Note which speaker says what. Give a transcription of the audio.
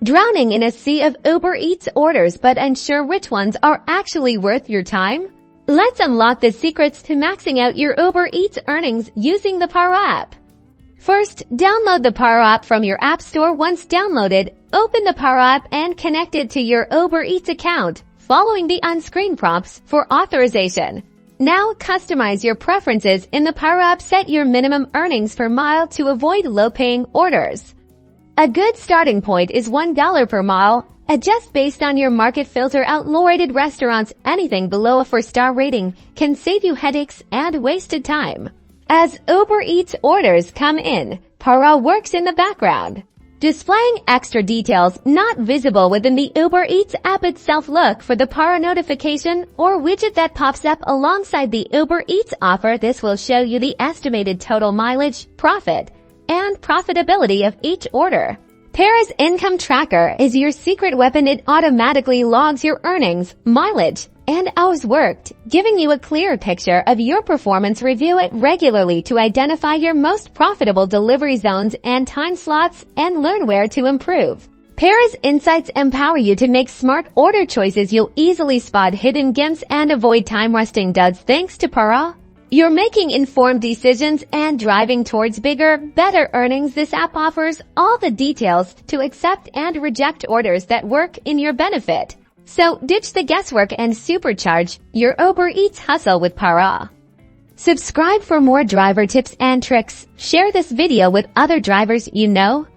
Speaker 1: Drowning in a sea of Uber Eats orders but unsure which ones are actually worth your time? Let's unlock the secrets to maxing out your Uber Eats earnings using the Paro app. First, download the Paro app from your app store. Once downloaded, open the Paro app and connect it to your Uber Eats account, following the on-screen prompts for authorization. Now, customize your preferences in the Paro app. Set your minimum earnings per mile to avoid low-paying orders. A good starting point is $1 per mile. Adjust based on your market. Filter out low-rated restaurants. Anything below a 4-star rating can save you headaches and wasted time. As Uber Eats orders come in, Paro works in the background, displaying extra details not visible within the Uber Eats app itself. Look for the Paro notification or widget that pops up alongside the Uber Eats offer. This will show you the estimated total mileage, profit, and profitability of each order. Paro's income tracker is your secret weapon. It automatically logs your earnings, mileage, and hours worked, giving you a clear picture of your performance. Review it regularly to identify your most profitable delivery zones and time slots and learn where to improve. Paro's insights empower you to make smart order choices. You'll easily spot hidden gems and avoid time-wasting duds. Thanks to Paro, you're making informed decisions and driving towards bigger, better earnings. This app offers all the details to accept and reject orders that work in your benefit. So ditch the guesswork and supercharge your Uber Eats hustle with Paro. Subscribe for more driver tips and tricks. Share this video with other drivers you know.